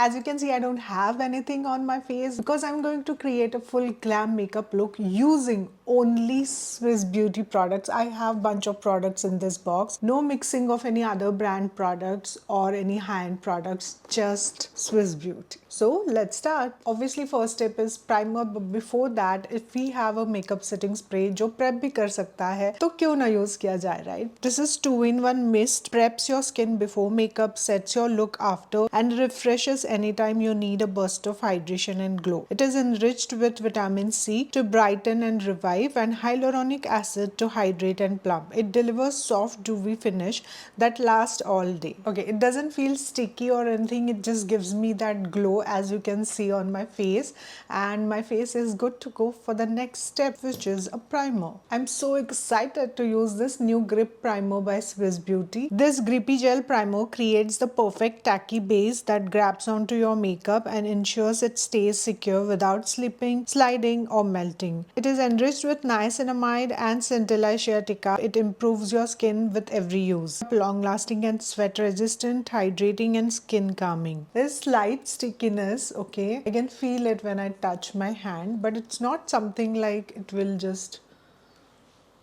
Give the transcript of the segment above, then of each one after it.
As you can see, I don't have anything on my face because I'm going to create a full glam makeup look using only Swiss Beauty products. I have bunch of products in this box. No mixing of any other brand products or any high-end products, just Swiss Beauty. So let's start. Obviously first step is primer, but before that if we have a makeup setting spray जो prep भी कर सकता है तो क्यों ना use किया जाए, right? This is 2-in-1 mist, preps your skin before makeup, sets your look after and refreshes anytime you need a burst of hydration and glow. It is enriched with vitamin C to brighten and revive and hyaluronic acid to hydrate and plump. It delivers soft dewy finish that lasts all day. Okay, it doesn't feel sticky or anything, it just gives me that glow as you can see on my face, and my face is good to go for the next step, which is a primer. I'm so excited to use this new Grip Primer by Swiss Beauty. This grippy gel primer creates the perfect tacky base that grabs onto your makeup and ensures it stays secure without slipping, sliding or melting. It is enriched with niacinamide and centella sciatica. It improves your skin with every use. Long lasting and sweat resistant, hydrating and skin calming. There's slight stickiness, okay? I can feel it when I touch my hand, but it's not something like it will just...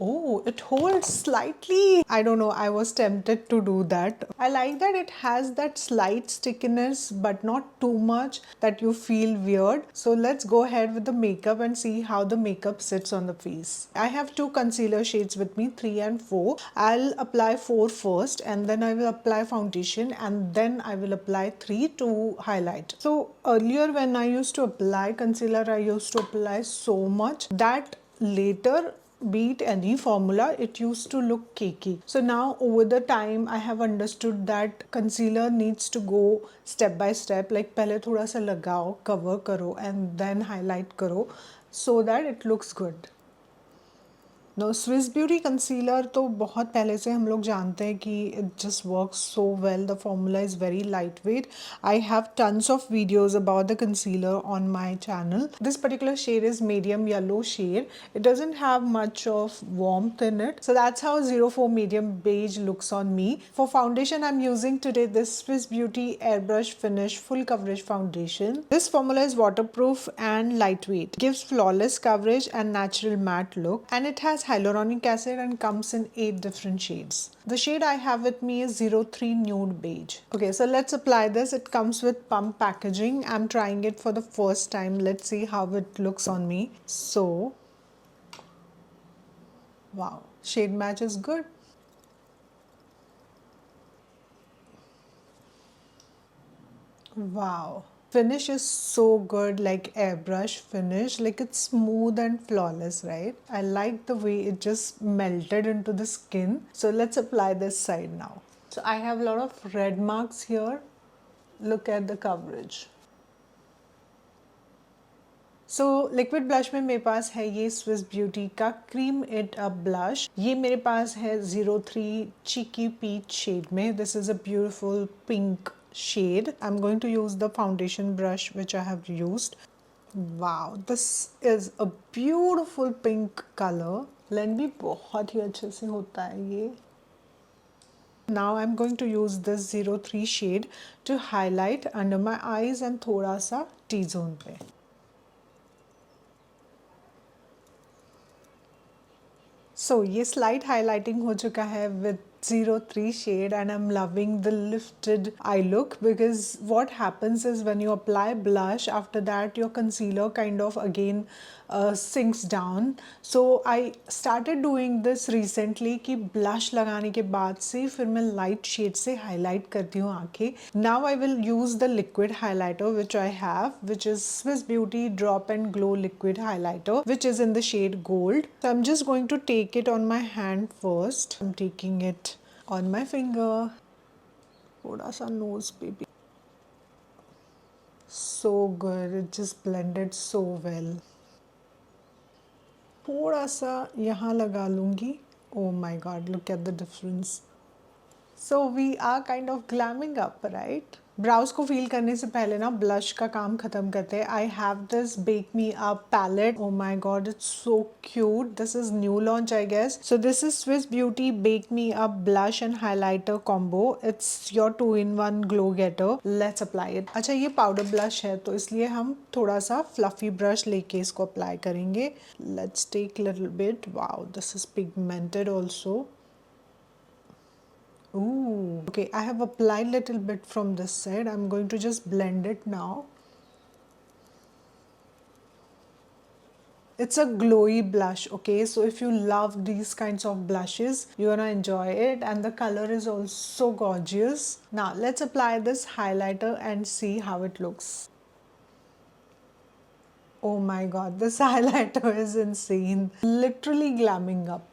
Oh, it holds slightly. I don't know, I was tempted to do that. I like that it has that slight stickiness but not too much that you feel weird. So let's go ahead with the makeup and see how the makeup sits on the face. I have two concealer shades with me, 3 and 4. I'll apply 4 first and then I will apply foundation and then I will apply 3 to highlight. So earlier when I used to apply concealer, I used to apply so much that later, beat any formula, it used to look cakey. So now over the time I have understood that concealer needs to go step by step, like पहले थोड़ा सा लगाओ, cover करो and then highlight करो so that it looks good. No Swiss Beauty concealer तो बहुत पहले से हम लोग जानते हैं कि it just works so well. The formula is very lightweight. I have tons of videos about the concealer on my channel. This particular shade is medium yellow shade. It doesn't have much of warmth in it. So that's how 04 medium beige looks on me. For foundation, I'm using today this Swiss Beauty Airbrush Finish Full Coverage Foundation. This formula is waterproof and lightweight. Gives flawless coverage and natural matte look. And it has hyaluronic acid and comes in 8 different shades. The shade I have with me is 03 Nude Beige. Okay, so let's apply this. It comes with pump packaging. I'm trying it for the first time. Let's see how it looks on me. So, wow, shade match is good. Wow. Finish is so good, like airbrush finish, like it's smooth and flawless, right? I like the way it just melted into the skin. So let's apply this side now. So I have a lot of red marks here. Look at the coverage. So liquid blush में मेरे पास है ये Swiss beauty का cream it up blush. ये मेरे पास है 03 cheeky peach shade में. This is a beautiful pink shade. I'm going to use the foundation brush which I have used. Wow, this is a beautiful pink color. Blend भी बहुत ही अच्छे से होता है ये. Now I'm going to use this 03 shade to highlight under my eyes and थोड़ा सा T-zone पे. So ये slight highlighting हो चुका है with 03 shade and I'm loving the lifted eye look, because what happens is when you apply blush, after that your concealer kind of again sinks down. So I started doing this recently कि blush लगाने के बाद से फिर मैं light shade से highlight करती हूँ आँखें. Now I will use the liquid highlighter which I have, which is Swiss Beauty Drop and Glow Liquid Highlighter, which is in the shade Gold. So I'm just going to take it on my hand first. I'm taking it on my finger. थोड़ा सा nose पे भी. So good, it just blended so well. थोड़ा सा यहाँ लगा लूँगी. Oh my god, look at the difference. So we are kind of glamming up, right? Brows को फील करने से पहले ना ब्लश का काम खत्म करते हैं. I have this bake me up palette. Oh my God, it's so cute. This is new launch I guess. So this is Swiss Beauty bake me up blush and highlighter combo. It's your 2-in-1 glow getter. Let's apply it. अच्छा, ये powder blush है तो इसलिए हम थोड़ा सा fluffy brush लेके इसको अप्लाई करेंगे. Let's take little bit. Wow, this is pigmented also. Ooh, okay, I have applied little bit from this side. I'm going to just blend it now. It's a glowy blush, okay? So if you love these kinds of blushes, you're gonna enjoy it, and the color is also gorgeous. Now let's apply this highlighter and see how it looks. Oh my god, this highlighter is insane. Literally glamming up.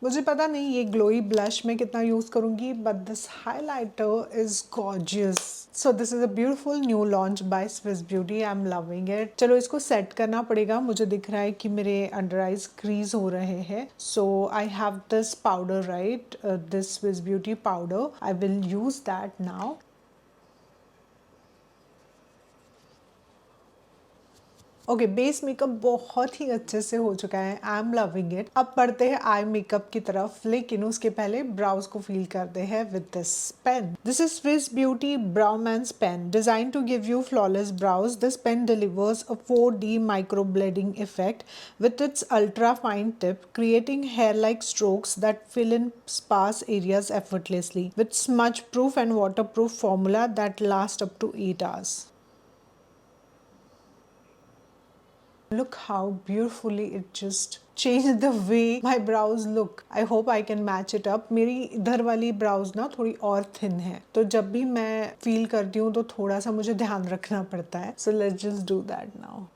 मुझे पता नहीं ये glowy blush में कितना use करूंगी, but this highlighter is gorgeous. So this is a beautiful new launch by Swiss beauty. I am loving it. चलो इसको set करना पड़ेगा. मुझे दिख रहा है कि मेरे अंडर आइज क्रीज हो रहे हैं. So I have this powder, right, this Swiss Beauty powder. I will use that now. Okay, base makeup बहुत ही अच्छे से हो चुका है. I am loving it. अब पढ़ते हैं आई मेकअप की तरफ, लेकिन उसके पहले ब्राउज को फील करते हैं with this pen. This is Swiss Beauty Browmance pen designed to give you flawless brows. This pen delivers a 4D micro blending effect with its ultra fine tip, creating hair-like strokes that fill in sparse areas effortlessly with smudge proof and waterproof formula that last up to 8 hours. Look how beautifully it just changed the way my brows look. I hope I can match it up. मेरी इधर वाली brows ना थोड़ी और thin है, तो जब भी मैं feel करती हूँ तो थोड़ा सा मुझे ध्यान रखना पड़ता है. So let's just do that now.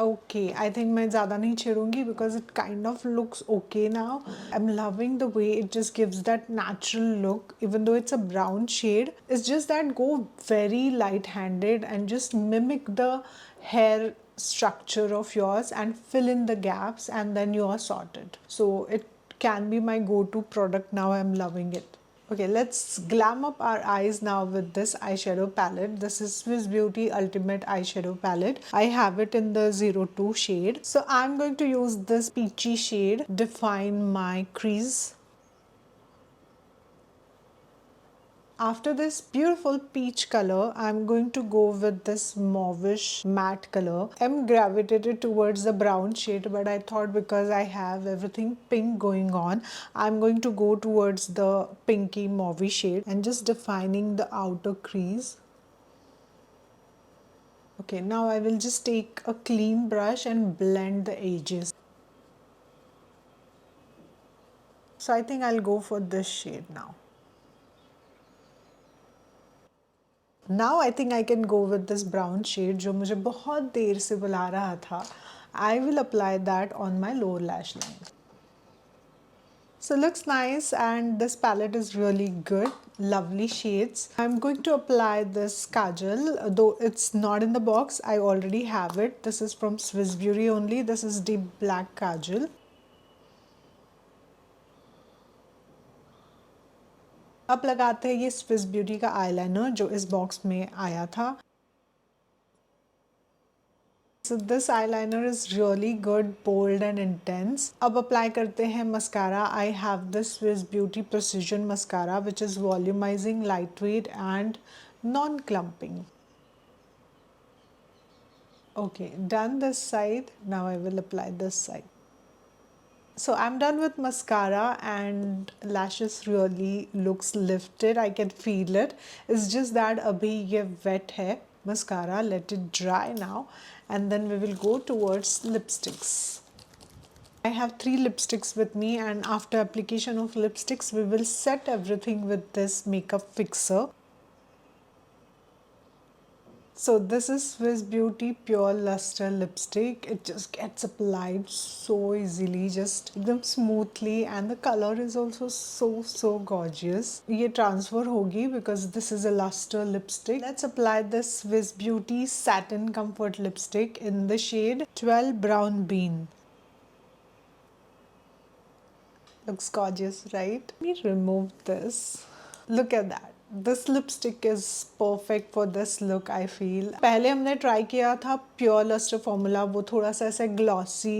Okay, I think मैं ज़्यादा नहीं छेड़ूंगी because it kind of looks okay now. I'm loving the way it just gives that natural look, even though it's a brown shade. It's just that go very light-handed and just mimic the hair structure of yours and fill in the gaps, and then you are sorted. So it can be my go-to product now. I'm loving it. Okay, let's glam up our eyes now with this eyeshadow palette. This is Swiss Beauty Ultimate Eyeshadow Palette. I have it in the 02 shade. So I'm going to use this peachy shade, define my crease. After this beautiful peach color, I'm going to go with this mauvish matte color. I'm gravitated towards the brown shade, but I thought because I have everything pink going on, I'm going to go towards the pinky mauve shade and just defining the outer crease. Okay, now I will just take a clean brush and blend the edges. So I think I'll go for this shade now. Now I think I can go with this brown shade जो मुझे बहुत देर से बुला रहा था. I will apply that on my lower lash line. So it looks nice and this palette is really good. Lovely shades. I'm going to apply this kajal, though it's not in the box. I already have it. This is from Swiss Beauty only. This is deep black kajal. अब लगाते हैं ये Swiss beauty का eyeliner जो इस box में आया था. So this eyeliner is really good, bold and intense. अब अप्लाई करते हैं mascara. I have this Swiss Beauty Precision Mascara which is volumizing, lightweight and non-clumping. Okay, done this side. Now I will apply this side. So I'm done with mascara and lashes really looks lifted. I can feel it. It's just that abhi ye wet hai mascara. Let it dry now and then we will go towards lipsticks. I have 3 lipsticks with me and after application of lipsticks we will set everything with this makeup fixer. So this is Swiss Beauty Pure Luster Lipstick. It just gets applied so easily, just एकदम smoothly, and the color is also so gorgeous. ये transfer होगी because this is a luster lipstick. Let's apply this Swiss Beauty Satin Comfort Lipstick in the shade 12 Brown Bean. Looks gorgeous, right? Let me remove this. Look at that. This lipstick is perfect for this look, I feel. पहले हमने try किया था pure lustre formula, वो थोड़ा सा ऐसे glossy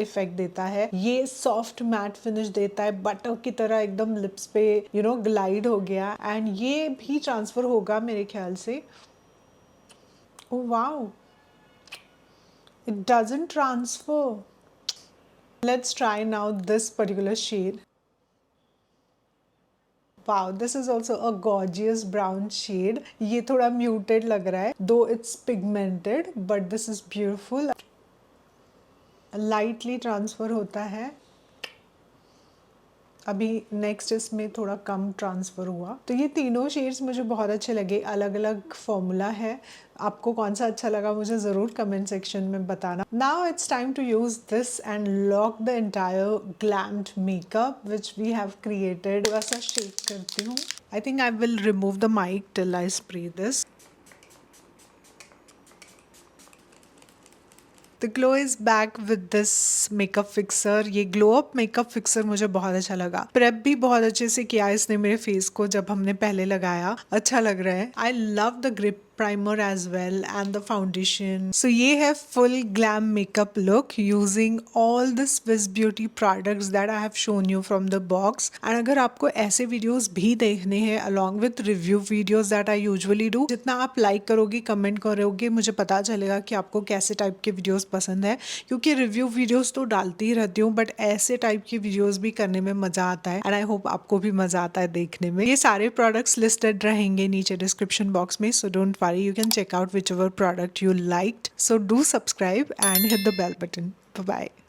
effect देता है. ये सॉफ्ट मैट फिनिश देता है, बटर की तरह एकदम लिप्स पे ग्लाइड हो गया. एंड ये भी ट्रांसफर होगा मेरे ख्याल से. Oh wow, it doesn't transfer. Let's try now this particular shade. Wow, this is also a gorgeous brown shade. ये थोड़ा muted लग रहा है, though it's pigmented, but this is beautiful. Lightly transfer होता है. अभी नेक्स्ट इसमें थोड़ा कम ट्रांसफ़र हुआ. तो ये तीनों शेड्स मुझे बहुत अच्छे लगे. अलग अलग फॉर्मूला है. आपको कौन सा अच्छा लगा मुझे ज़रूर कमेंट सेक्शन में बताना. Now it's time to use this and lock the entire glammed makeup which we have created. थोड़ा सा शेक करती हूँ. I think I will remove the mic till I spray this. The glow is back with this makeup fixer. ये glow up makeup fixer मुझे बहुत अच्छा लगा. Prep भी बहुत अच्छे से किया इसने मेरे फेस को. जब हमने पहले लगाया अच्छा लग रहा है. I love the grip primer as well and the foundation. So ये है full glam makeup look using all the Swiss Beauty products that I have shown you from the box. And अगर आपको ऐसे videos भी देखने हैं along with review videos that I usually do, जितना आप like करोगे comment करोगे मुझे पता चलेगा कि आपको कैसे टाइप के videos पसंद है. क्योंकि review videos तो डालती ही रहती हूँ बट ऐसे टाइप की videos भी करने में मज़ा आता है. And I hope आपको भी मज़ा आता है देखने में. ये सारे products listed रहेंगे नीचे description box में, so don't you can check out whichever product you liked. So do subscribe and hit the bell button. Bye bye.